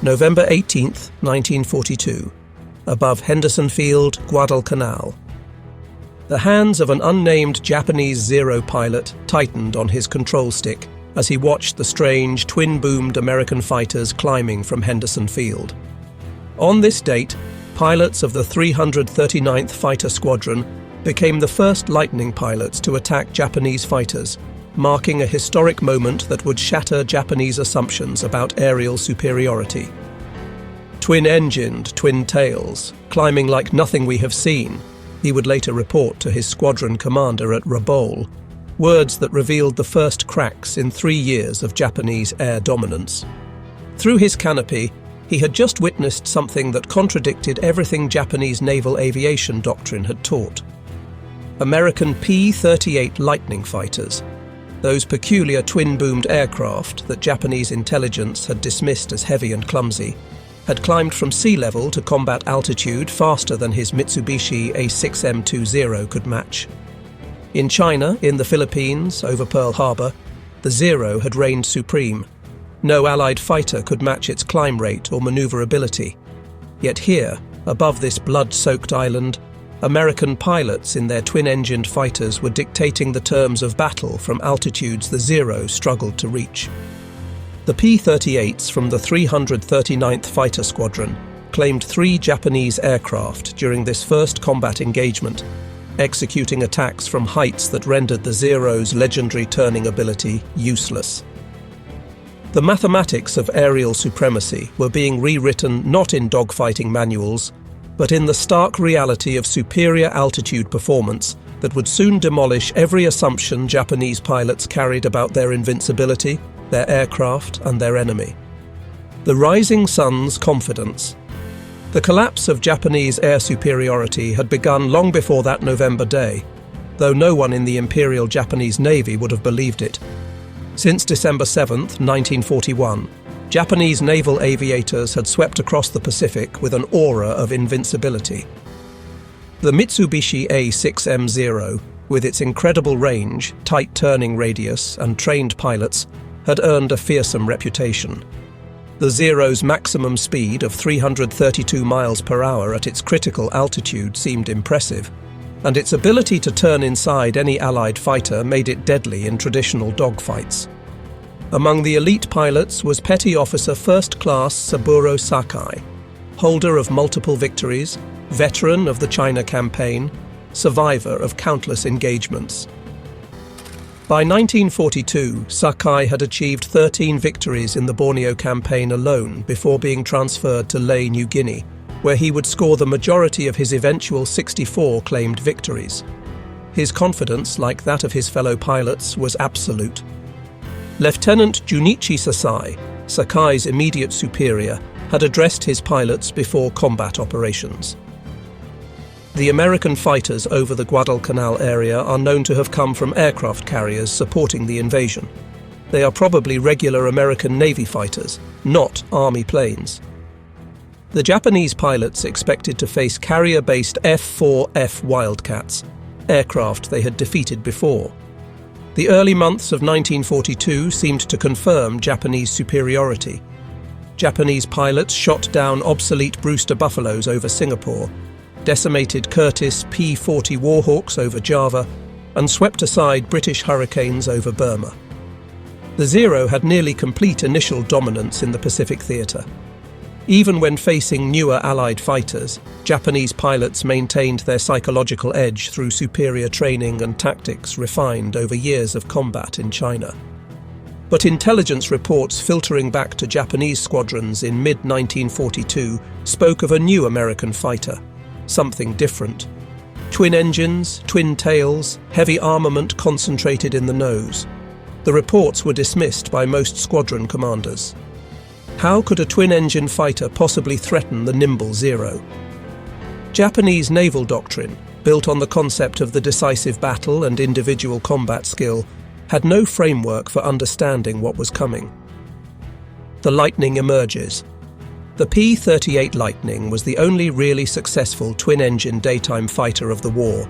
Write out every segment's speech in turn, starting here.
November 18, 1942, above Henderson Field, Guadalcanal. The hands of an unnamed Japanese Zero pilot tightened on his control stick as he watched the strange, twin-boomed American fighters climbing from Henderson Field. On this date, pilots of the 339th Fighter Squadron became the first Lightning pilots to attack Japanese fighters, marking a historic moment that would shatter Japanese assumptions about aerial superiority. Twin-engined, twin-tails, climbing like nothing we have seen, he would later report to his squadron commander at Rabaul, words that revealed the first cracks in 3 years of Japanese air dominance. Through his canopy, he had just witnessed something that contradicted everything Japanese naval aviation doctrine had taught. American P-38 Lightning fighters, those peculiar twin-boomed aircraft that Japanese intelligence had dismissed as heavy and clumsy, had climbed from sea level to combat altitude faster than his Mitsubishi A6M20 could match. In China, in the Philippines, over Pearl Harbor, the Zero had reigned supreme. No Allied fighter could match its climb rate or maneuverability. Yet here, above this blood-soaked island, American pilots in their twin-engined fighters were dictating the terms of battle from altitudes the Zero struggled to reach. The P-38s from the 339th Fighter Squadron claimed 3 Japanese aircraft during this first combat engagement, executing attacks from heights that rendered the Zero's legendary turning ability useless. The mathematics of aerial supremacy were being rewritten not in dogfighting manuals, but in the stark reality of superior altitude performance that would soon demolish every assumption Japanese pilots carried about their invincibility, their aircraft, and their enemy. The rising sun's confidence. The collapse of Japanese air superiority had begun long before that November day, though no one in the Imperial Japanese Navy would have believed it. Since December 7, 1941, Japanese naval aviators had swept across the Pacific with an aura of invincibility. The Mitsubishi A6M0, with its incredible range, tight turning radius, and trained pilots, had earned a fearsome reputation. The Zero's maximum speed of 332 miles per hour at its critical altitude seemed impressive, and its ability to turn inside any Allied fighter made it deadly in traditional dogfights. Among the elite pilots was Petty Officer First Class Saburo Sakai, holder of multiple victories, veteran of the China campaign, survivor of countless engagements. By 1942, Sakai had achieved 13 victories in the Borneo campaign alone before being transferred to Lae, New Guinea, where he would score the majority of his eventual 64 claimed victories. His confidence, like that of his fellow pilots, was absolute. Lieutenant Junichi Sasai, Sakai's immediate superior, had addressed his pilots before combat operations. The American fighters over the Guadalcanal area are known to have come from aircraft carriers supporting the invasion. They are probably regular American Navy fighters, not Army planes. The Japanese pilots expected to face carrier-based F-4F Wildcats, aircraft they had defeated before. The early months of 1942 seemed to confirm Japanese superiority. Japanese pilots shot down obsolete Brewster Buffaloes over Singapore, decimated Curtiss P-40 Warhawks over Java, and swept aside British Hurricanes over Burma. The Zero had nearly complete initial dominance in the Pacific theatre. Even when facing newer Allied fighters, Japanese pilots maintained their psychological edge through superior training and tactics refined over years of combat in China. But intelligence reports filtering back to Japanese squadrons in mid-1942 spoke of a new American fighter, something different. Twin engines, twin tails, heavy armament concentrated in the nose. The reports were dismissed by most squadron commanders. How could a twin-engine fighter possibly threaten the nimble Zero? Japanese naval doctrine, built on the concept of the decisive battle and individual combat skill, had no framework for understanding what was coming. The Lightning emerges. The P-38 Lightning was the only really successful twin-engine daytime fighter of the war,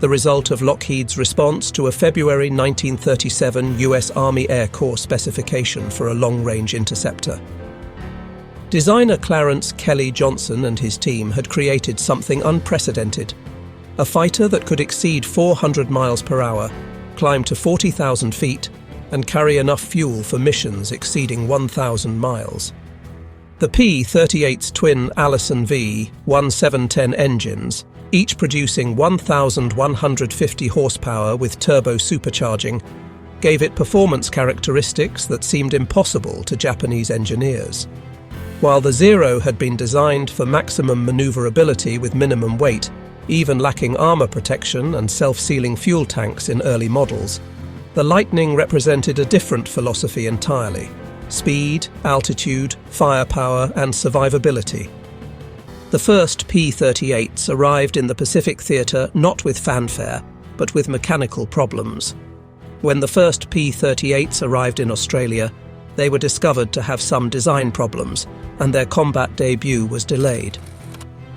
the result of Lockheed's response to a February 1937 US Army Air Corps specification for a long-range interceptor. Designer Clarence Kelly Johnson and his team had created something unprecedented. A fighter that could exceed 400 miles per hour, climb to 40,000 feet, and carry enough fuel for missions exceeding 1,000 miles. The P-38's twin Allison V-1710 engines, each producing 1,150 horsepower with turbo supercharging, gave it performance characteristics that seemed impossible to Japanese engineers. While the Zero had been designed for maximum maneuverability with minimum weight, even lacking armor protection and self-sealing fuel tanks in early models, the Lightning represented a different philosophy entirely: speed, altitude, firepower, and survivability. The first P-38s arrived in the Pacific Theater not with fanfare, but with mechanical problems. When the first P-38s arrived in Australia, they were discovered to have some design problems, and their combat debut was delayed.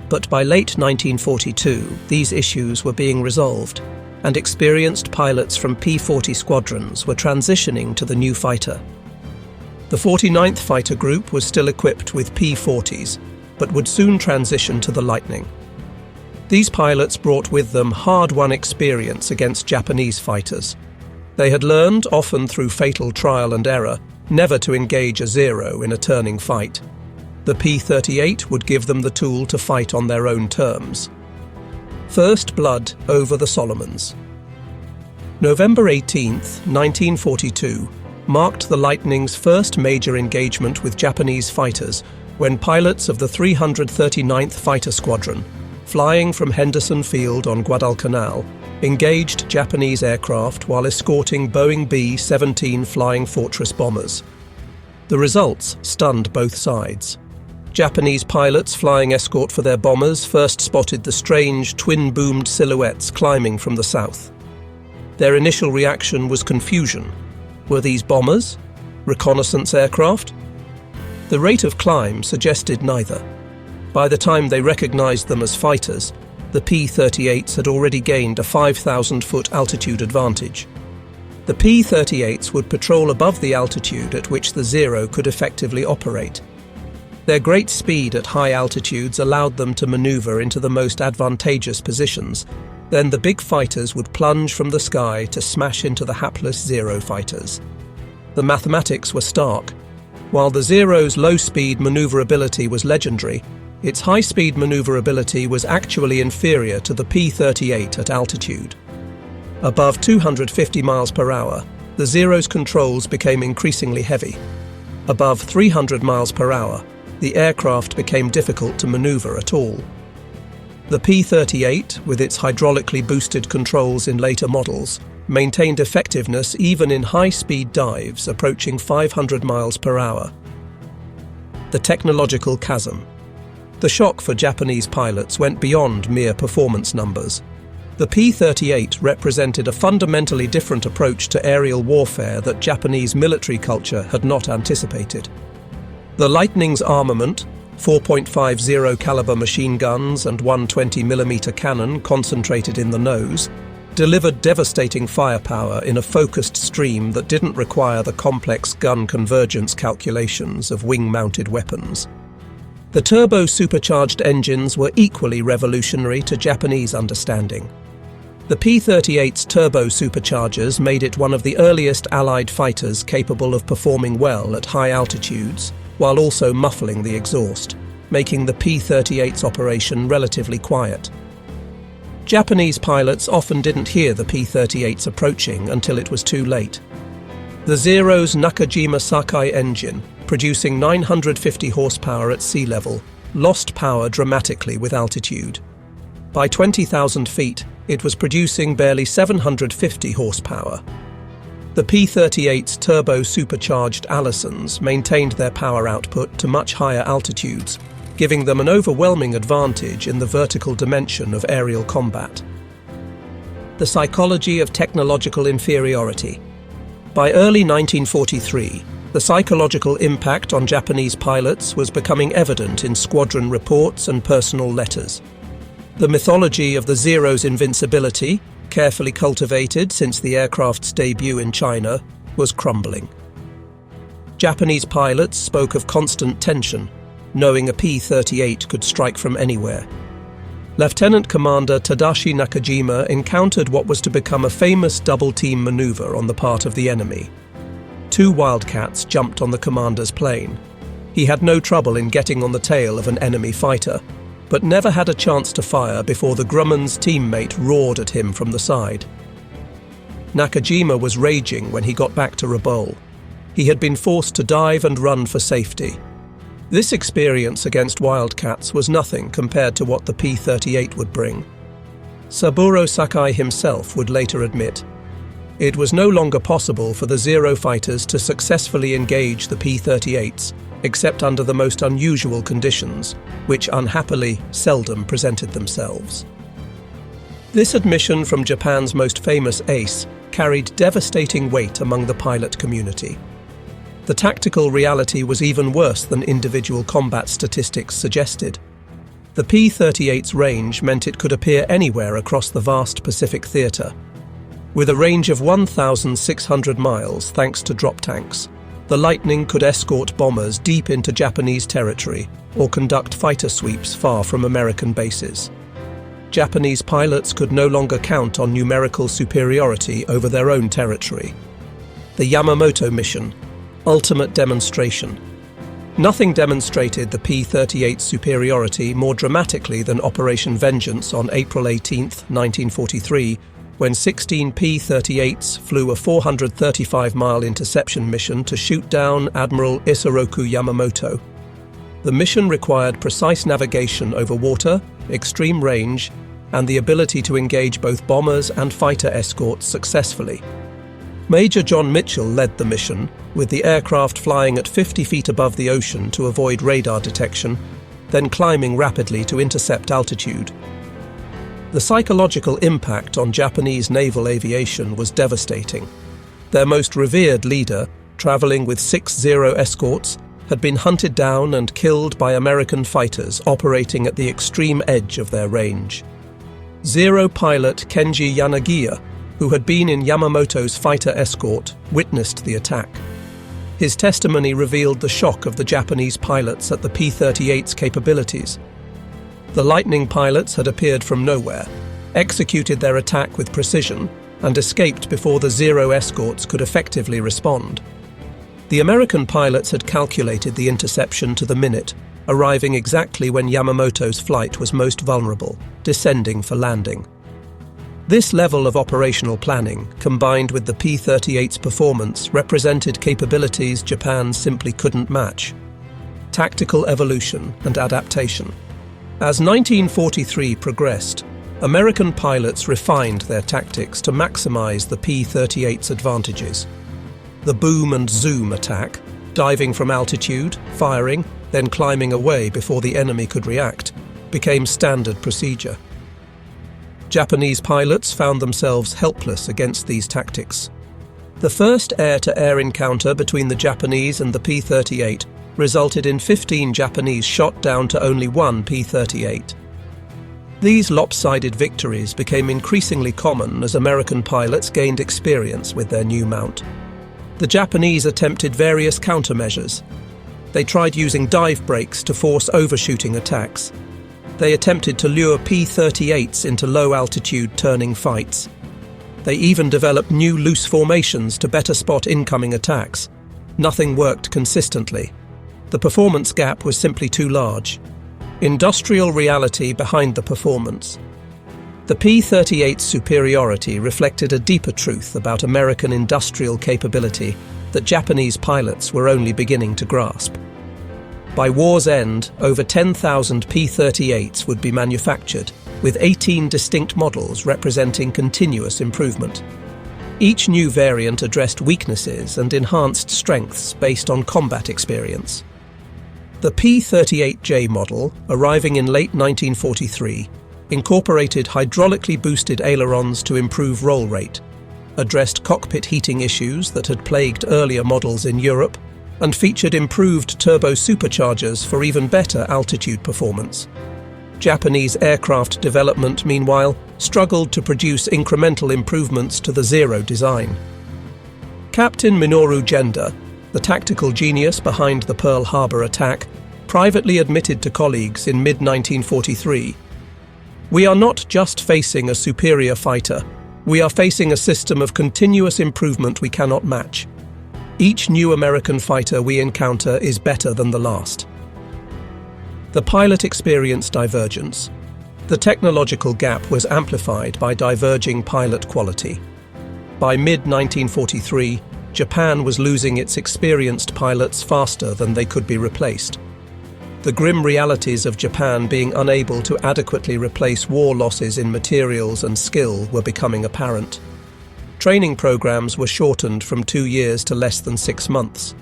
But by late 1942, these issues were being resolved, and experienced pilots from P-40 squadrons were transitioning to the new fighter. The 49th Fighter Group was still equipped with P-40s, but would soon transition to the Lightning. These pilots brought with them hard-won experience against Japanese fighters. They had learned, often through fatal trial and error, never to engage a Zero in a turning fight. The P-38 would give them the tool to fight on their own terms. First blood over the Solomons. November 18, 1942, marked the Lightning's first major engagement with Japanese fighters when pilots of the 339th Fighter Squadron, flying from Henderson Field on Guadalcanal, engaged Japanese aircraft while escorting Boeing B-17 Flying Fortress bombers. The results stunned both sides. Japanese pilots flying escort for their bombers first spotted the strange twin-boomed silhouettes climbing from the south. Their initial reaction was confusion. Were these bombers? Reconnaissance aircraft? The rate of climb suggested neither. By the time they recognized them as fighters, the P-38s had already gained a 5,000-foot altitude advantage. The P-38s would patrol above the altitude at which the Zero could effectively operate. Their great speed at high altitudes allowed them to maneuver into the most advantageous positions. Then the big fighters would plunge from the sky to smash into the hapless Zero fighters. The mathematics were stark. While the Zero's low-speed maneuverability was legendary, its high-speed maneuverability was actually inferior to the P-38 at altitude. Above 250 miles per hour, the Zero's controls became increasingly heavy. Above 300 miles per hour, the aircraft became difficult to maneuver at all. The P-38, with its hydraulically boosted controls in later models, maintained effectiveness even in high-speed dives approaching 500 miles per hour. The technological chasm. The shock for Japanese pilots went beyond mere performance numbers. The P-38 represented a fundamentally different approach to aerial warfare that Japanese military culture had not anticipated. The Lightning's armament, 4.50 caliber machine guns and one 20mm cannon concentrated in the nose, delivered devastating firepower in a focused stream that didn't require the complex gun convergence calculations of wing-mounted weapons. The turbo-supercharged engines were equally revolutionary to Japanese understanding. The P-38's turbo-superchargers made it one of the earliest Allied fighters capable of performing well at high altitudes, while also muffling the exhaust, making the P-38's operation relatively quiet. Japanese pilots often didn't hear the P-38s approaching until it was too late. The Zero's Nakajima Sakai engine, producing 950 horsepower at sea level, lost power dramatically with altitude. By 20,000 feet, it was producing barely 750 horsepower. The P-38's turbo-supercharged Allisons maintained their power output to much higher altitudes, giving them an overwhelming advantage in the vertical dimension of aerial combat. The psychology of technological inferiority. By early 1943, the psychological impact on Japanese pilots was becoming evident in squadron reports and personal letters. The mythology of the Zero's invincibility, carefully cultivated since the aircraft's debut in China, was crumbling. Japanese pilots spoke of constant tension. knowing a P-38 could strike from anywhere. Lieutenant Commander Tadashi Nakajima encountered what was to become a famous double-team maneuver on the part of the enemy. 2 Wildcats jumped on the commander's plane. He had no trouble in getting on the tail of an enemy fighter, but never had a chance to fire before the Grumman's teammate roared at him from the side. Nakajima was raging when he got back to Rabaul. He had been forced to dive and run for safety. This experience against Wildcats was nothing compared to what the P-38 would bring. Saburo Sakai himself would later admit, it was no longer possible for the Zero fighters to successfully engage the P-38s, except under the most unusual conditions, which unhappily seldom presented themselves. This admission from Japan's most famous ace carried devastating weight among the pilot community. The tactical reality was even worse than individual combat statistics suggested. The P-38's range meant it could appear anywhere across the vast Pacific theater. With a range of 1,600 miles thanks to drop tanks, the Lightning could escort bombers deep into Japanese territory or conduct fighter sweeps far from American bases. Japanese pilots could no longer count on numerical superiority over their own territory. The Yamamoto mission, ultimate demonstration. Nothing demonstrated the P-38's superiority more dramatically than Operation Vengeance on April 18, 1943, when 16 P-38s flew a 435-mile interception mission to shoot down Admiral Isoroku Yamamoto. The mission required precise navigation over water, extreme range, and the ability to engage both bombers and fighter escorts successfully. Major John Mitchell led the mission, with the aircraft flying at 50 feet above the ocean to avoid radar detection, then climbing rapidly to intercept altitude. The psychological impact on Japanese naval aviation was devastating. Their most revered leader, traveling with 6 Zero escorts, had been hunted down and killed by American fighters operating at the extreme edge of their range. Zero pilot Kenji Yanagiya, who had been in Yamamoto's fighter escort, witnessed the attack. His testimony revealed the shock of the Japanese pilots at the P-38's capabilities. The Lightning pilots had appeared from nowhere, executed their attack with precision, and escaped before the Zero escorts could effectively respond. The American pilots had calculated the interception to the minute, arriving exactly when Yamamoto's flight was most vulnerable, descending for landing. This level of operational planning, combined with the P-38's performance, represented capabilities Japan simply couldn't match. Tactical evolution and adaptation. As 1943 progressed, American pilots refined their tactics to maximize the P-38's advantages. The boom and zoom attack, diving from altitude, firing, then climbing away before the enemy could react, became standard procedure. Japanese pilots found themselves helpless against these tactics. The first air-to-air encounter between the Japanese and the P-38 resulted in 15 Japanese shot down to only 1 P-38. These lopsided victories became increasingly common as American pilots gained experience with their new mount. The Japanese attempted various countermeasures. They tried using dive breaks to force overshooting attacks. They attempted to lure P-38s into low-altitude turning fights. They even developed new loose formations to better spot incoming attacks. Nothing worked consistently. The performance gap was simply too large. Industrial reality behind the performance. The P-38's superiority reflected a deeper truth about American industrial capability that Japanese pilots were only beginning to grasp. By war's end, over 10,000 P-38s would be manufactured, with 18 distinct models representing continuous improvement. Each new variant addressed weaknesses and enhanced strengths based on combat experience. The P-38J model, arriving in late 1943, incorporated hydraulically boosted ailerons to improve roll rate, addressed cockpit heating issues that had plagued earlier models in Europe, and featured improved turbo superchargers for even better altitude performance. Japanese aircraft development, meanwhile, struggled to produce incremental improvements to the Zero design. Captain Minoru Genda, the tactical genius behind the Pearl Harbor attack, privately admitted to colleagues in mid-1943, "We are not just facing a superior fighter, we are facing a system of continuous improvement we cannot match. Each new American fighter we encounter is better than the last." The pilot experienced divergence. The technological gap was amplified by diverging pilot quality. By mid-1943, Japan was losing its experienced pilots faster than they could be replaced. The grim realities of Japan being unable to adequately replace war losses in materials and skill were becoming apparent. Training programs were shortened from 2 years to less than 6 months.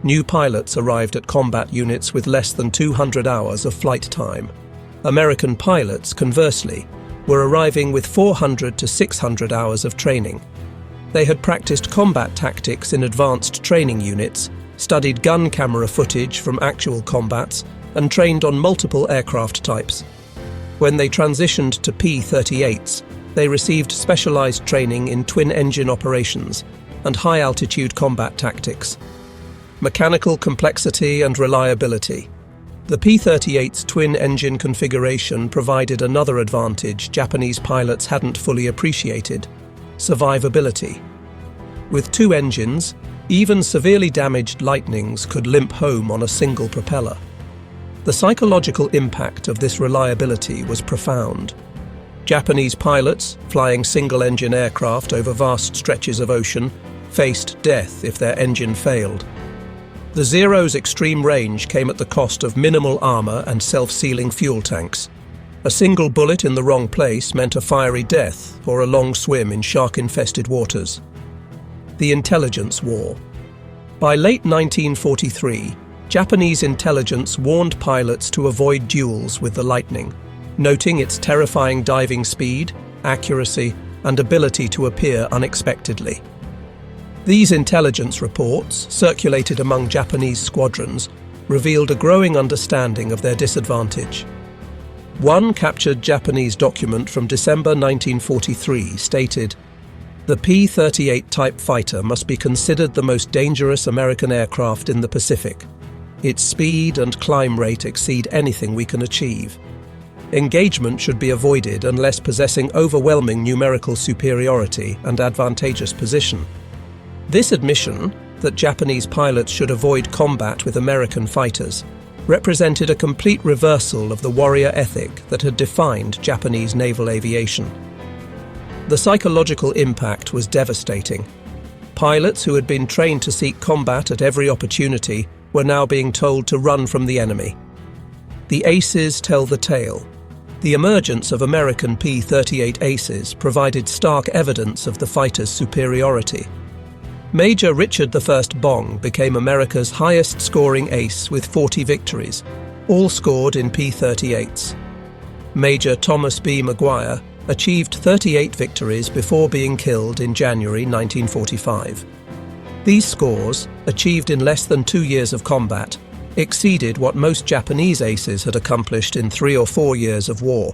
New pilots arrived at combat units with less than 200 hours of flight time. American pilots, conversely, were arriving with 400 to 600 hours of training. They had practiced combat tactics in advanced training units, studied gun camera footage from actual combats, and trained on multiple aircraft types. When they transitioned to P-38s, they received specialized training in twin-engine operations and high-altitude combat tactics. Mechanical complexity and reliability. The P-38's twin-engine configuration provided another advantage Japanese pilots hadn't fully appreciated: survivability. With 2 engines, even severely damaged Lightnings could limp home on a single propeller. The psychological impact of this reliability was profound. Japanese pilots, flying single-engine aircraft over vast stretches of ocean, faced death if their engine failed. The Zero's extreme range came at the cost of minimal armor and self-sealing fuel tanks. A single bullet in the wrong place meant a fiery death or a long swim in shark-infested waters. The Intelligence War. By late 1943, Japanese intelligence warned pilots to avoid duels with the Lightning, noting its terrifying diving speed, accuracy, and ability to appear unexpectedly. These intelligence reports, circulated among Japanese squadrons, revealed a growing understanding of their disadvantage. One captured Japanese document from December 1943 stated, "The P-38 type fighter must be considered the most dangerous American aircraft in the Pacific. Its speed and climb rate exceed anything we can achieve. Engagement should be avoided unless possessing overwhelming numerical superiority and advantageous position." This admission, that Japanese pilots should avoid combat with American fighters, represented a complete reversal of the warrior ethic that had defined Japanese naval aviation. The psychological impact was devastating. Pilots who had been trained to seek combat at every opportunity were now being told to run from the enemy. The aces tell the tale. The emergence of American P-38 aces provided stark evidence of the fighter's superiority. Major Richard I Bong became America's highest-scoring ace with 40 victories, all scored in P-38s. Major Thomas B. Maguire achieved 38 victories before being killed in January 1945. These scores, achieved in less than 2 years of combat, exceeded what most Japanese aces had accomplished in 3 or 4 years of war.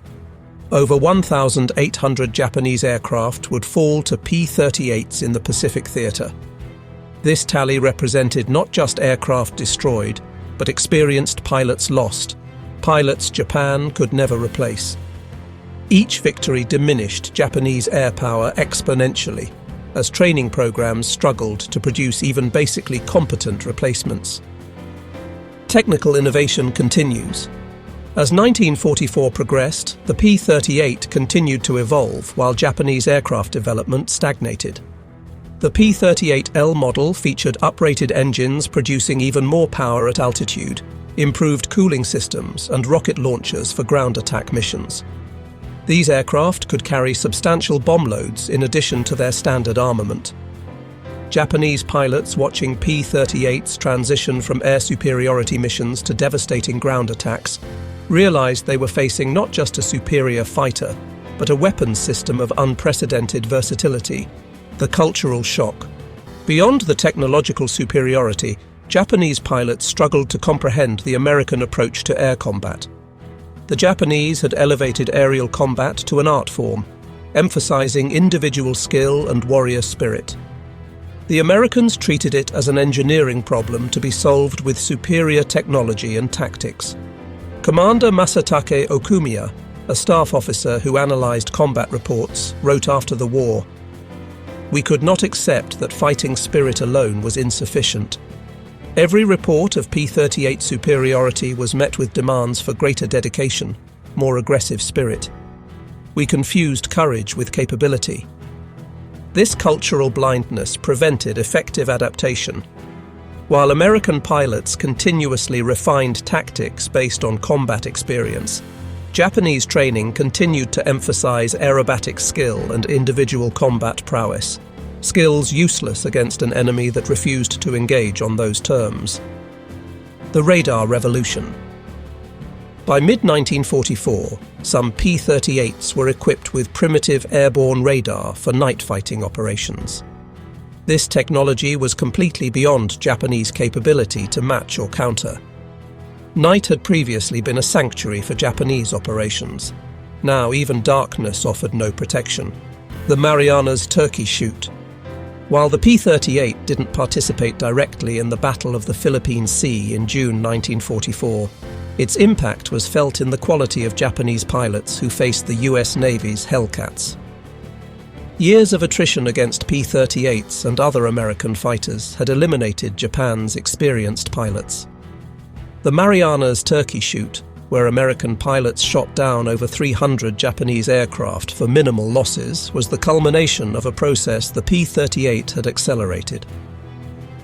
Over 1,800 Japanese aircraft would fall to P-38s in the Pacific theater. This tally represented not just aircraft destroyed, but experienced pilots lost, pilots Japan could never replace. Each victory diminished Japanese air power exponentially, as training programs struggled to produce even basically competent replacements. Technical innovation continues. As 1944 progressed, the P-38 continued to evolve while Japanese aircraft development stagnated. The P-38L model featured uprated engines producing even more power at altitude, improved cooling systems, and rocket launchers for ground attack missions. These aircraft could carry substantial bomb loads in addition to their standard armament. Japanese pilots watching P-38s transition from air superiority missions to devastating ground attacks realized they were facing not just a superior fighter, but a weapons system of unprecedented versatility. The cultural shock. Beyond the technological superiority, Japanese pilots struggled to comprehend the American approach to air combat. The Japanese had elevated aerial combat to an art form, emphasizing individual skill and warrior spirit. The Americans treated it as an engineering problem to be solved with superior technology and tactics. Commander Masatake Okumiya, a staff officer who analysed combat reports, wrote after the war, "We could not accept that fighting spirit alone was insufficient. Every report of P-38 superiority was met with demands for greater dedication, more aggressive spirit. We confused courage with capability. This cultural blindness prevented effective adaptation. While American pilots continuously refined tactics based on combat experience, Japanese training continued to emphasize aerobatic skill and individual combat prowess, skills useless against an enemy that refused to engage on those terms. The radar revolution. By mid-1944, some P-38s were equipped with primitive airborne radar for night fighting operations. This technology was completely beyond Japanese capability to match or counter. Night had previously been a sanctuary for Japanese operations. Now even darkness offered no protection. The Marianas Turkey Shoot. While the P-38 didn't participate directly in the Battle of the Philippine Sea in June 1944, its impact was felt in the quality of Japanese pilots who faced the US Navy's Hellcats. Years of attrition against P-38s and other American fighters had eliminated Japan's experienced pilots. The Marianas Turkey Shoot, where American pilots shot down over 300 Japanese aircraft for minimal losses, was the culmination of a process the P-38 had accelerated.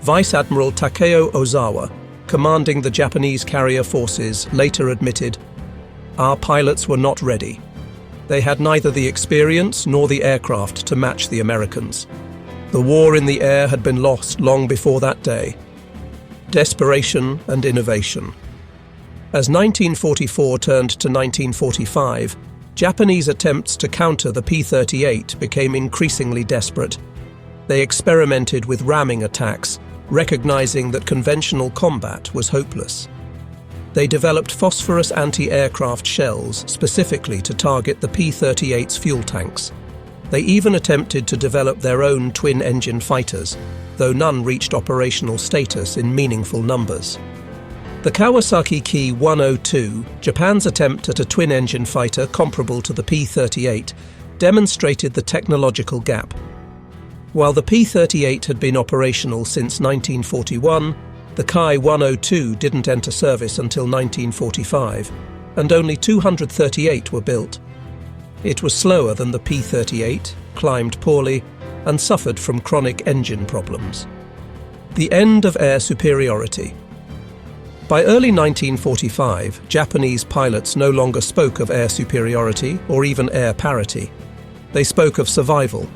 Vice Admiral Takeo Ozawa, commanding the Japanese carrier forces, later admitted, "Our pilots were not ready. They had neither the experience nor the aircraft to match the Americans. The war in the air had been lost long before that day." Desperation and innovation. As 1944 turned to 1945, Japanese attempts to counter the P-38 became increasingly desperate. They experimented with ramming attacks, recognizing that conventional combat was hopeless. They developed phosphorus anti-aircraft shells specifically to target the P-38's fuel tanks. They even attempted to develop their own twin-engine fighters, though none reached operational status in meaningful numbers. The Kawasaki Ki-102, Japan's attempt at a twin-engine fighter comparable to the P-38, demonstrated the technological gap. While the P-38 had been operational since 1941, the Ki-102 didn't enter service until 1945, and only 238 were built. It was slower than the P-38, climbed poorly, and suffered from chronic engine problems. The end of air superiority. By early 1945, Japanese pilots no longer spoke of air superiority or even air parity. They spoke of survival.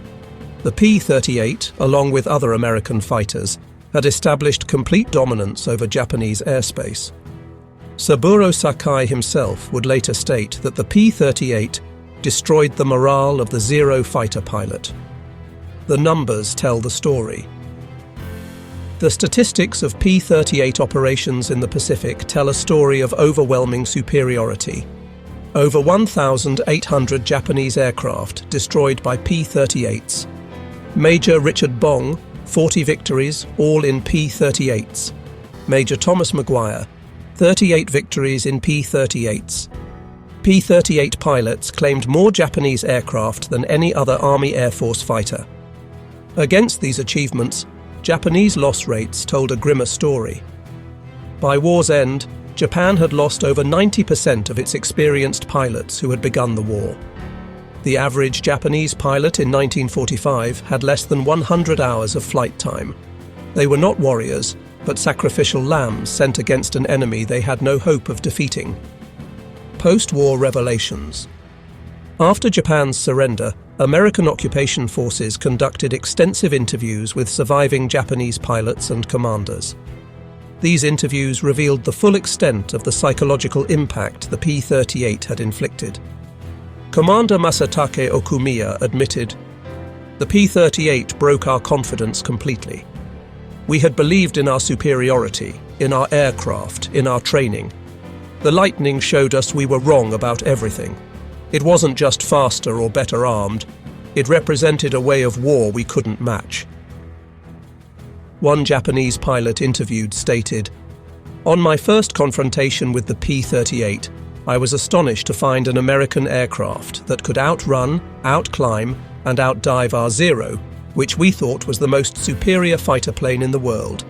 The P-38, along with other American fighters, had established complete dominance over Japanese airspace. Saburo Sakai himself would later state that the P-38 destroyed the morale of the Zero fighter pilot. The numbers tell the story. The statistics of P-38 operations in the Pacific tell a story of overwhelming superiority. Over 1,800 Japanese aircraft destroyed by P-38s. Major Richard Bong, 40 victories, all in P-38s. Major Thomas Maguire, 38 victories in P-38s. P-38 pilots claimed more Japanese aircraft than any other Army Air Force fighter. Against these achievements, Japanese loss rates told a grimmer story. By war's end, Japan had lost over 90% of its experienced pilots who had begun the war. The average Japanese pilot in 1945 had less than 100 hours of flight time. They were not warriors, but sacrificial lambs sent against an enemy they had no hope of defeating. Post-war revelations. After Japan's surrender, American occupation forces conducted extensive interviews with surviving Japanese pilots and commanders. These interviews revealed the full extent of the psychological impact the P-38 had inflicted. Commander Masatake Okumiya admitted, "The P-38 broke our confidence completely. We had believed in our superiority, in our aircraft, in our training. The lightning showed us we were wrong about everything. It wasn't just faster or better armed. It represented a way of war we couldn't match." One Japanese pilot interviewed stated, "On my first confrontation with the P-38, I was astonished to find an American aircraft that could outrun, outclimb, and outdive our Zero, which we thought was the most superior fighter plane in the world."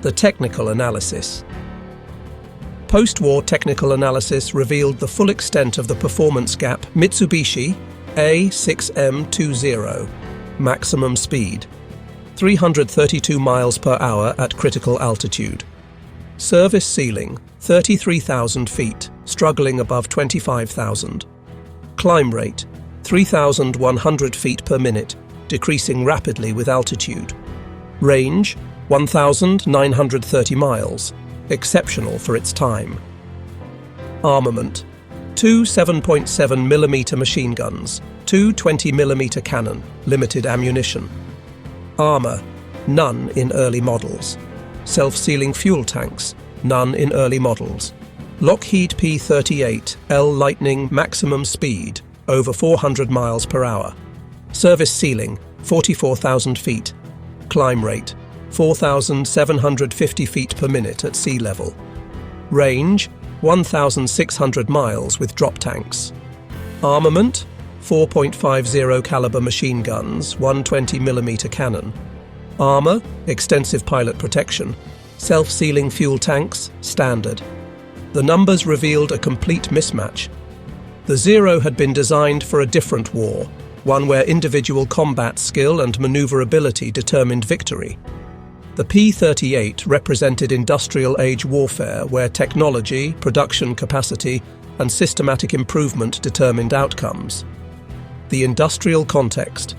The technical analysis. Post-war technical analysis revealed the full extent of the performance gap. Mitsubishi A6M20, maximum speed, 332 miles per hour at critical altitude. Service ceiling, 33,000 feet, struggling above 25,000. Climb rate, 3,100 feet per minute, decreasing rapidly with altitude. Range, 1,930 miles, exceptional for its time. Armament, 2 7.7mm machine guns, 2 20mm cannon, limited ammunition. Armor, none in early models. Self-sealing fuel tanks, none in early models. Lockheed P-38 L Lightning maximum speed, over 400 miles per hour. Service ceiling, 44,000 feet. Climb rate, 4,750 feet per minute at sea level. Range, 1,600 miles with drop tanks. Armament, 4.50 caliber machine guns, 120mm cannon. Armor, extensive pilot protection. Self-sealing fuel tanks, standard. The numbers revealed a complete mismatch. The Zero had been designed for a different war, one where individual combat skill and maneuverability determined victory. The P-38 represented industrial-age warfare where technology, production capacity, and systematic improvement determined outcomes. The industrial context.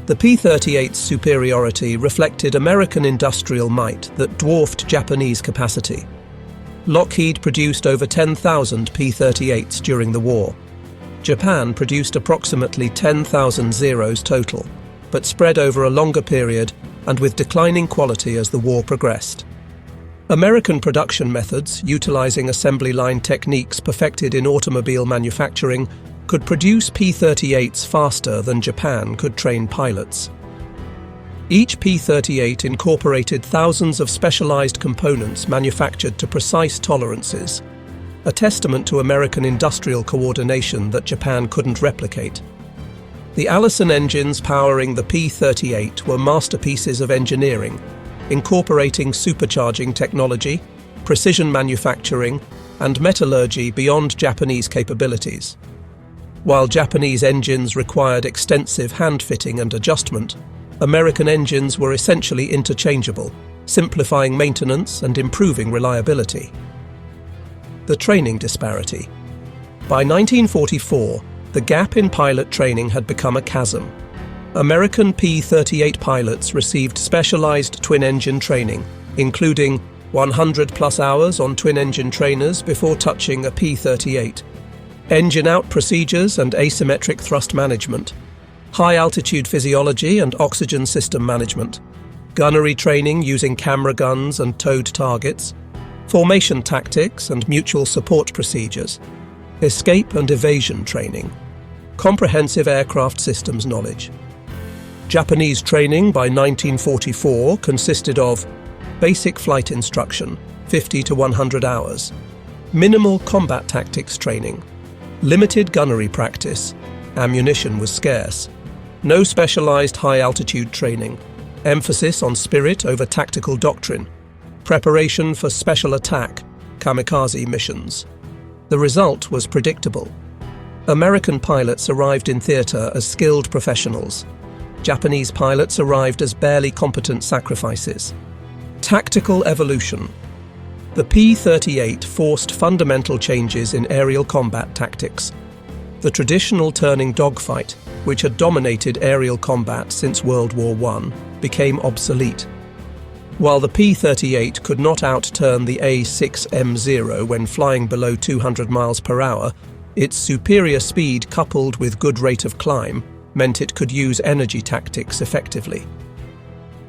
The P-38's superiority reflected American industrial might that dwarfed Japanese capacity. Lockheed produced over 10,000 P-38s during the war. Japan produced approximately 10,000 Zeros total, but spread over a longer period and with declining quality as the war progressed. American production methods, utilizing assembly line techniques perfected in automobile manufacturing, could produce P-38s faster than Japan could train pilots. Each P-38 incorporated thousands of specialized components manufactured to precise tolerances, a testament to American industrial coordination that Japan couldn't replicate. The Allison engines powering the P-38 were masterpieces of engineering, incorporating supercharging technology, precision manufacturing, and metallurgy beyond Japanese capabilities. While Japanese engines required extensive hand-fitting and adjustment, American engines were essentially interchangeable, simplifying maintenance and improving reliability. The training disparity. By 1944, the gap in pilot training had become a chasm. American P-38 pilots received specialized twin-engine training, including 100-plus hours on twin-engine trainers before touching a P-38, engine-out procedures and asymmetric thrust management, high-altitude physiology and oxygen system management, gunnery training using camera guns and towed targets, formation tactics and mutual support procedures, escape and evasion training, comprehensive aircraft systems knowledge. Japanese training by 1944 consisted of basic flight instruction, 50 to 100 hours, minimal combat tactics training, limited gunnery practice, ammunition was scarce, no specialized high-altitude training, emphasis on spirit over tactical doctrine, preparation for special attack, kamikaze missions. The result was predictable. American pilots arrived in theater as skilled professionals. Japanese pilots arrived as barely competent sacrifices. Tactical evolution. The P-38 forced fundamental changes in aerial combat tactics. The traditional turning dogfight, which had dominated aerial combat since World War I, became obsolete. While the P-38 could not outturn the A6M0 when flying below 200 miles per hour, its superior speed coupled with good rate of climb meant it could use energy tactics effectively.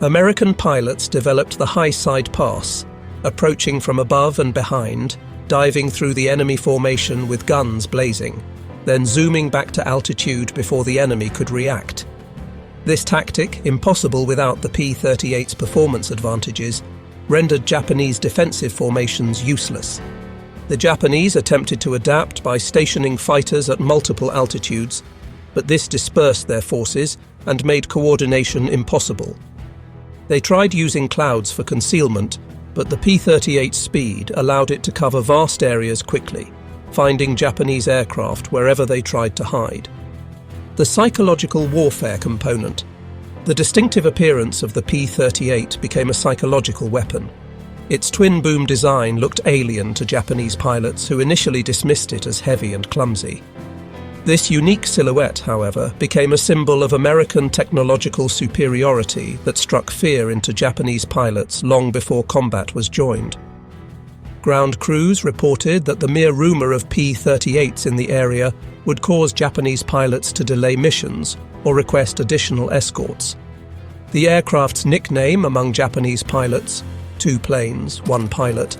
American pilots developed the high side pass, approaching from above and behind, diving through the enemy formation with guns blazing, then zooming back to altitude before the enemy could react. This tactic, impossible without the P-38's performance advantages, rendered Japanese defensive formations useless. The Japanese attempted to adapt by stationing fighters at multiple altitudes, but this dispersed their forces and made coordination impossible. They tried using clouds for concealment, but the P-38's speed allowed it to cover vast areas quickly, finding Japanese aircraft wherever they tried to hide. The psychological warfare component. The distinctive appearance of the P-38 became a psychological weapon. Its twin-boom design looked alien to Japanese pilots who initially dismissed it as heavy and clumsy. This unique silhouette, however, became a symbol of American technological superiority that struck fear into Japanese pilots long before combat was joined. Ground crews reported that the mere rumor of P-38s in the area would cause Japanese pilots to delay missions or request additional escorts. The aircraft's nickname among Japanese pilots, 2 planes, 1 pilot,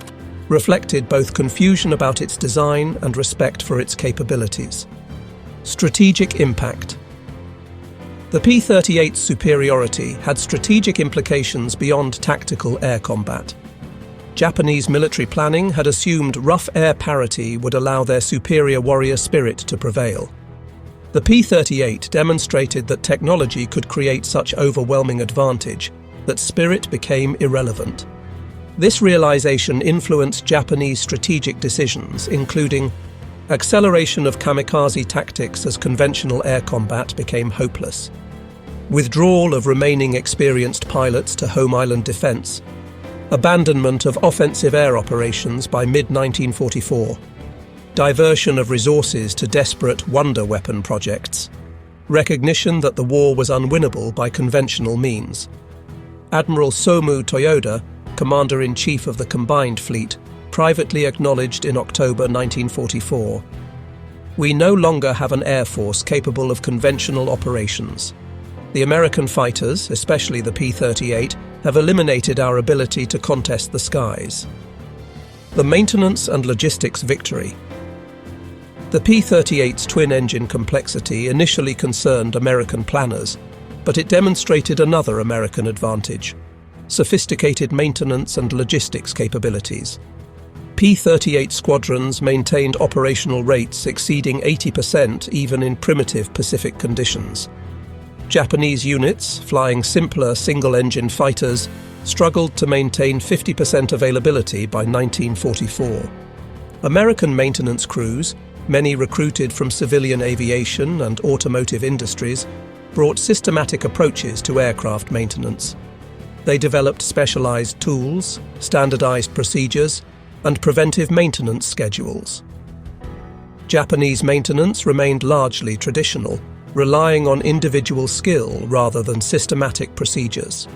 reflected both confusion about its design and respect for its capabilities. Strategic impact. The P-38's superiority had strategic implications beyond tactical air combat. Japanese military planning had assumed rough air parity would allow their superior warrior spirit to prevail. The P-38 demonstrated that technology could create such overwhelming advantage that spirit became irrelevant. This realization influenced Japanese strategic decisions, including acceleration of kamikaze tactics as conventional air combat became hopeless, withdrawal of remaining experienced pilots to home island defense, abandonment of offensive air operations by mid-1944, diversion of resources to desperate wonder weapon projects, recognition that the war was unwinnable by conventional means. Admiral Somu Toyoda, Commander-in-Chief of the Combined Fleet, privately acknowledged in October 1944, "We no longer have an air force capable of conventional operations. The American fighters, especially the P-38, have eliminated our ability to contest the skies." The maintenance and logistics victory. The P-38's twin-engine complexity initially concerned American planners, but it demonstrated another American advantage: sophisticated maintenance and logistics capabilities. P-38 squadrons maintained operational rates exceeding 80% even in primitive Pacific conditions. Japanese units, flying simpler single-engine fighters, struggled to maintain 50% availability by 1944. American maintenance crews, many recruited from civilian aviation and automotive industries, brought systematic approaches to aircraft maintenance. They developed specialized tools, standardized procedures, and preventive maintenance schedules. Japanese maintenance remained largely traditional, relying on individual skill rather than systematic procedures.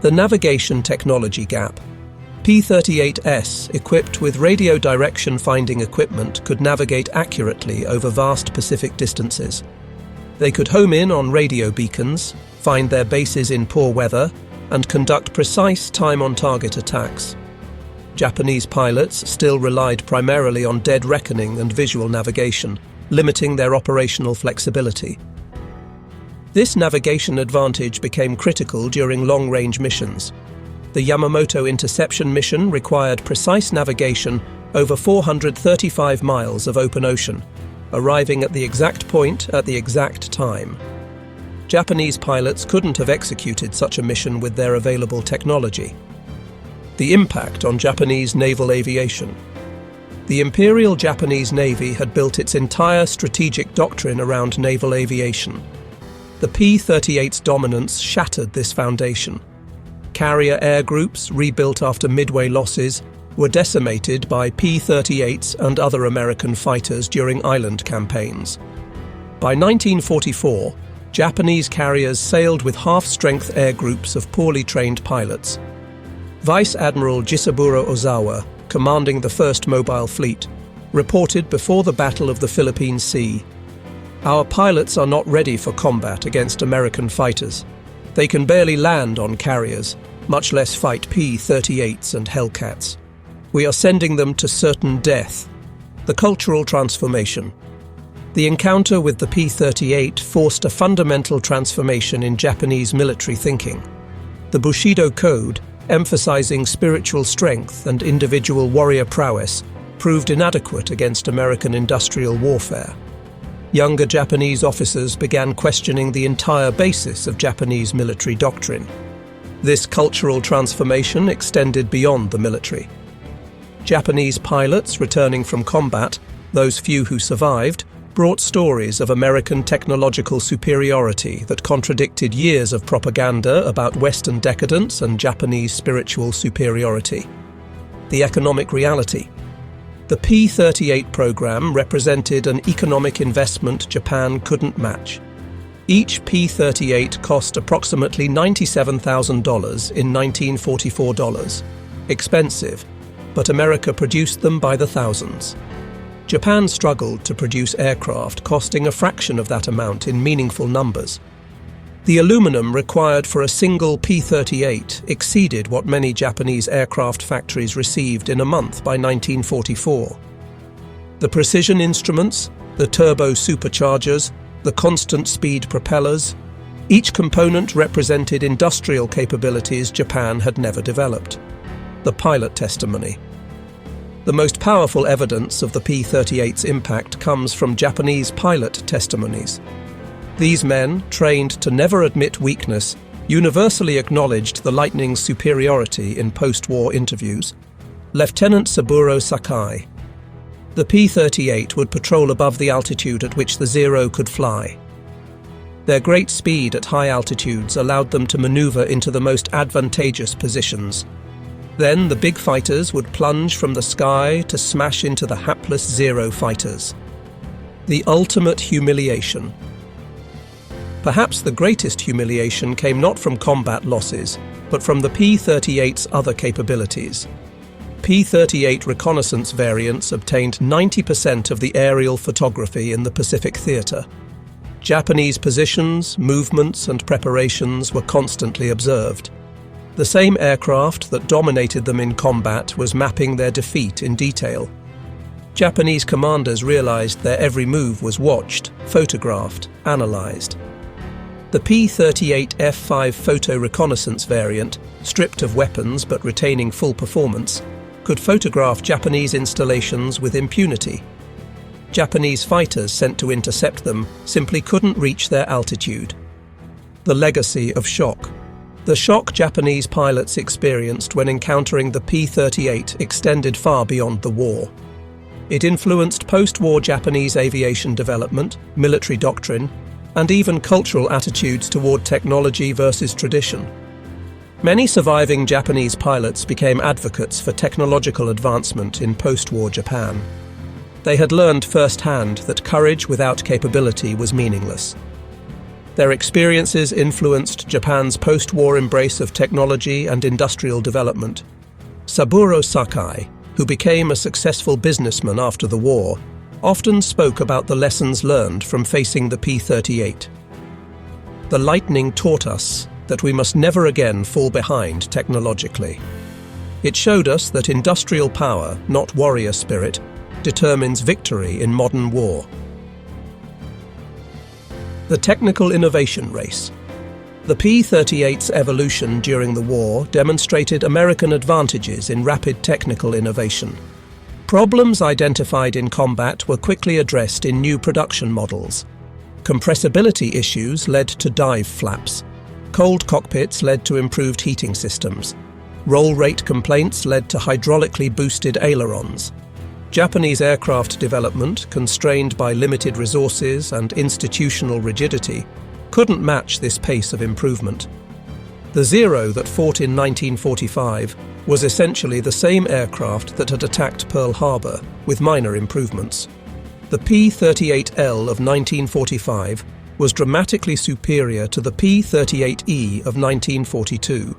The navigation technology gap. P-38S, equipped with radio direction finding equipment, could navigate accurately over vast Pacific distances. They could home in on radio beacons, find their bases in poor weather, and conduct precise time-on-target attacks. Japanese pilots still relied primarily on dead reckoning and visual navigation, limiting their operational flexibility. This navigation advantage became critical during long-range missions. The Yamamoto interception mission required precise navigation over 435 miles of open ocean, arriving at the exact point at the exact time. Japanese pilots couldn't have executed such a mission with their available technology. The impact on Japanese naval aviation. The Imperial Japanese Navy had built its entire strategic doctrine around naval aviation. The P-38's dominance shattered this foundation. Carrier air groups, rebuilt after Midway losses, were decimated by P-38s and other American fighters during island campaigns. By 1944, Japanese carriers sailed with half-strength air groups of poorly trained pilots. Vice Admiral Jisaburo Ozawa, commanding the 1st Mobile Fleet, reported before the Battle of the Philippine Sea, "Our pilots are not ready for combat against American fighters. They can barely land on carriers, much less fight P-38s and Hellcats. We are sending them to certain death." The cultural transformation. The encounter with the P-38 forced a fundamental transformation in Japanese military thinking. The Bushido Code, emphasizing spiritual strength and individual warrior prowess, proved inadequate against American industrial warfare. Younger Japanese officers began questioning the entire basis of Japanese military doctrine. This cultural transformation extended beyond the military. Japanese pilots returning from combat, those few who survived, brought stories of American technological superiority that contradicted years of propaganda about Western decadence and Japanese spiritual superiority. The economic reality. The P-38 program represented an economic investment Japan couldn't match. Each P-38 cost approximately $97,000 in 1944 dollars. Expensive, but America produced them by the thousands. Japan struggled to produce aircraft costing a fraction of that amount in meaningful numbers. The aluminum required for a single P-38 exceeded what many Japanese aircraft factories received in a month by 1944. The precision instruments, the turbo superchargers, the constant speed propellers, each component represented industrial capabilities Japan had never developed. The pilot testimony. The most powerful evidence of the P-38's impact comes from Japanese pilot testimonies. These men, trained to never admit weakness, universally acknowledged the Lightning's superiority in post-war interviews. Lieutenant Saburo Sakai. The P-38 would patrol above the altitude at which the Zero could fly. Their great speed at high altitudes allowed them to maneuver into the most advantageous positions. Then the big fighters would plunge from the sky to smash into the hapless Zero fighters. The ultimate humiliation. Perhaps the greatest humiliation came not from combat losses, but from the P-38's other capabilities. P-38 reconnaissance variants obtained 90% of the aerial photography in the Pacific Theater. Japanese positions, movements, and preparations were constantly observed. The same aircraft that dominated them in combat was mapping their defeat in detail. Japanese commanders realized their every move was watched, photographed, analyzed. The P-38 F-5 photo reconnaissance variant, stripped of weapons but retaining full performance, could photograph Japanese installations with impunity. Japanese fighters sent to intercept them simply couldn't reach their altitude. The legacy of shock. The shock Japanese pilots experienced when encountering the P-38 extended far beyond the war. It influenced post-war Japanese aviation development, military doctrine, and even cultural attitudes toward technology versus tradition. Many surviving Japanese pilots became advocates for technological advancement in post-war Japan. They had learned firsthand that courage without capability was meaningless. Their experiences influenced Japan's post-war embrace of technology and industrial development. Saburo Sakai, who became a successful businessman after the war, often spoke about the lessons learned from facing the P-38. The Lightning taught us that we must never again fall behind technologically. It showed us that industrial power, not warrior spirit, determines victory in modern war. The technical innovation race. The P-38's evolution during the war demonstrated American advantages in rapid technical innovation. Problems identified in combat were quickly addressed in new production models. Compressibility issues led to dive flaps. Cold cockpits led to improved heating systems. Roll rate complaints led to hydraulically boosted ailerons. Japanese aircraft development, constrained by limited resources and institutional rigidity, couldn't match this pace of improvement. The Zero that fought in 1945 was essentially the same aircraft that had attacked Pearl Harbor, with minor improvements. The P-38L of 1945 was dramatically superior to the P-38E of 1942.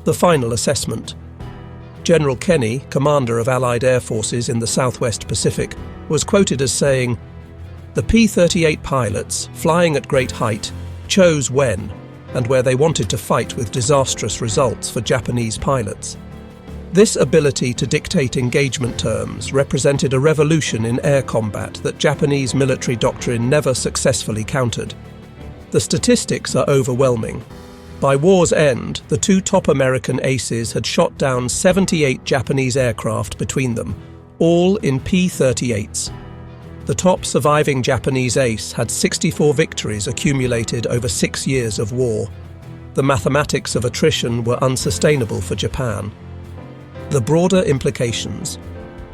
The final assessment. General Kenny, commander of Allied air forces in the Southwest Pacific, was quoted as saying, "The P-38 pilots, flying at great height, chose when and where they wanted to fight with disastrous results for Japanese pilots. This ability to dictate engagement terms represented a revolution in air combat that Japanese military doctrine never successfully countered. The statistics are overwhelming. By war's end, the two top American aces had shot down 78 Japanese aircraft between them, all in P-38s. The top surviving Japanese ace had 64 victories accumulated over 6 years of war. The mathematics of attrition were unsustainable for Japan. The broader implications.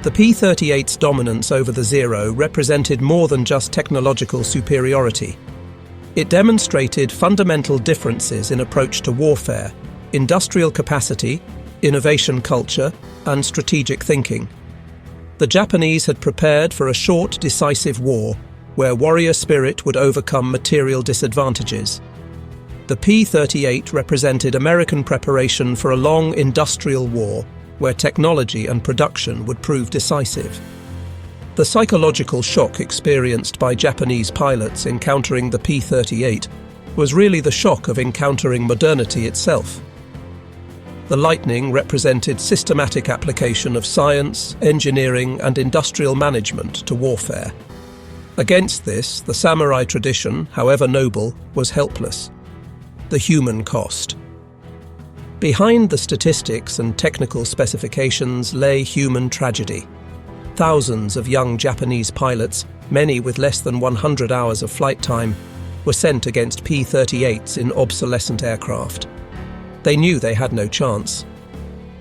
The P-38's dominance over the Zero represented more than just technological superiority. It demonstrated fundamental differences in approach to warfare, industrial capacity, innovation culture, and strategic thinking. The Japanese had prepared for a short, decisive war, where warrior spirit would overcome material disadvantages. The P-38 represented American preparation for a long industrial war, where technology and production would prove decisive. The psychological shock experienced by Japanese pilots encountering the P-38 was really the shock of encountering modernity itself. The Lightning represented systematic application of science, engineering, and industrial management to warfare. Against this, the samurai tradition, however noble, was helpless. The human cost. Behind the statistics and technical specifications lay human tragedy. Thousands of young Japanese pilots, many with less than 100 hours of flight time, were sent against P-38s in obsolescent aircraft. They knew they had no chance.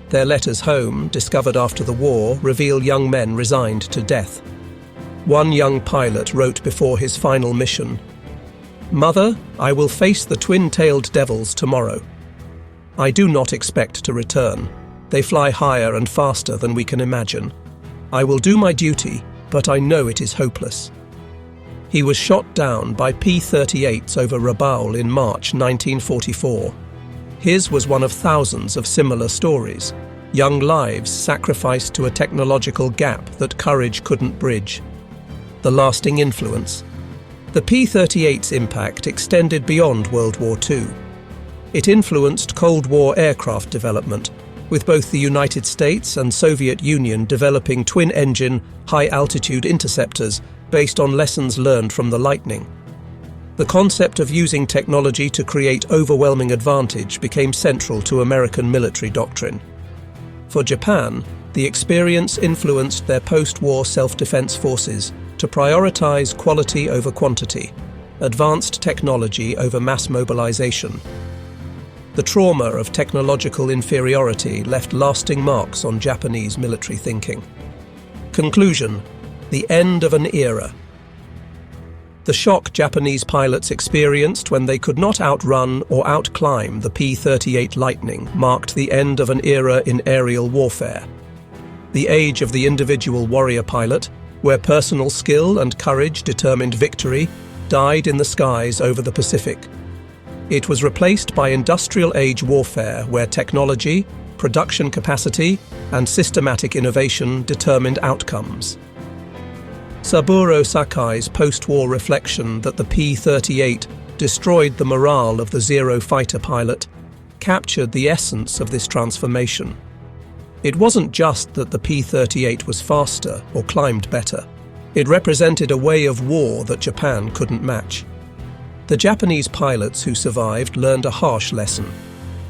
Their letters home, discovered after the war, reveal young men resigned to death. One young pilot wrote before his final mission, "Mother, I will face the twin-tailed devils tomorrow. I do not expect to return. They fly higher and faster than we can imagine. I will do my duty, but I know it is hopeless." He was shot down by P-38s over Rabaul in March 1944. His was one of thousands of similar stories, young lives sacrificed to a technological gap that courage couldn't bridge. The lasting influence. The P-38's impact extended beyond World War II. It influenced Cold War aircraft development, with both the United States and Soviet Union developing twin-engine, high-altitude interceptors based on lessons learned from the Lightning. The concept of using technology to create overwhelming advantage became central to American military doctrine. For Japan, the experience influenced their post-war self-defense forces to prioritize quality over quantity, advanced technology over mass mobilization. The trauma of technological inferiority left lasting marks on Japanese military thinking. Conclusion: the end of an era. The shock Japanese pilots experienced when they could not outrun or outclimb the P-38 Lightning marked the end of an era in aerial warfare. The age of the individual warrior pilot, where personal skill and courage determined victory, died in the skies over the Pacific. It was replaced by industrial-age warfare where technology, production capacity, and systematic innovation determined outcomes. Saburo Sakai's post-war reflection that the P-38 destroyed the morale of the Zero fighter pilot captured the essence of this transformation. It wasn't just that the P-38 was faster or climbed better. It represented a way of war that Japan couldn't match. The Japanese pilots who survived learned a harsh lesson.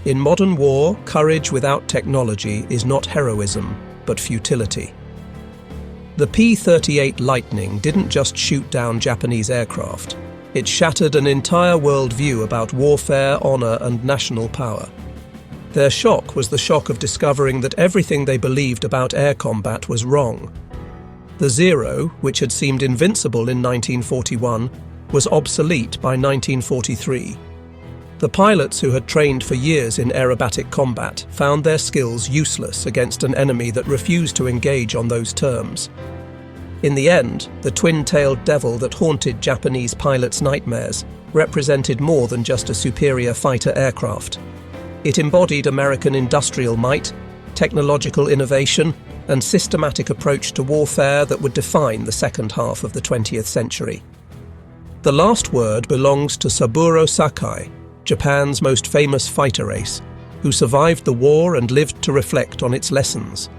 In modern war, courage without technology is not heroism, but futility. The P-38 Lightning didn't just shoot down Japanese aircraft. It shattered an entire worldview about warfare, honor, and national power. Their shock was the shock of discovering that everything they believed about air combat was wrong. The Zero, which had seemed invincible in 1941, was obsolete by 1943. The pilots who had trained for years in aerobatic combat found their skills useless against an enemy that refused to engage on those terms. In the end, the twin-tailed devil that haunted Japanese pilots' nightmares represented more than just a superior fighter aircraft. It embodied American industrial might, technological innovation, and systematic approach to warfare that would define the second half of the 20th century. The last word belongs to Saburo Sakai, Japan's most famous fighter ace, who survived the war and lived to reflect on its lessons.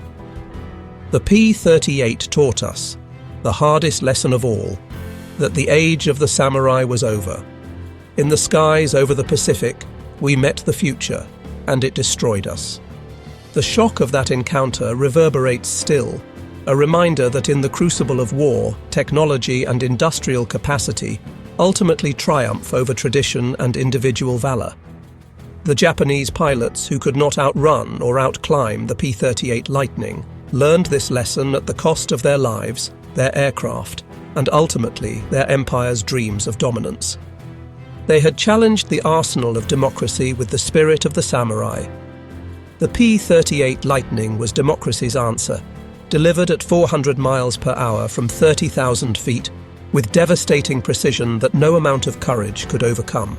The P-38 taught us, the hardest lesson of all, that the age of the samurai was over. In the skies over the Pacific, we met the future, and it destroyed us. The shock of that encounter reverberates still, a reminder that in the crucible of war, technology and industrial capacity ultimately triumph over tradition and individual valor. The Japanese pilots who could not outrun or outclimb the P-38 Lightning learned this lesson at the cost of their lives, their aircraft, and ultimately their empire's dreams of dominance. They had challenged the arsenal of democracy with the spirit of the samurai. The P-38 Lightning was democracy's answer, delivered at 400 miles per hour from 30,000 feet, with devastating precision that no amount of courage could overcome.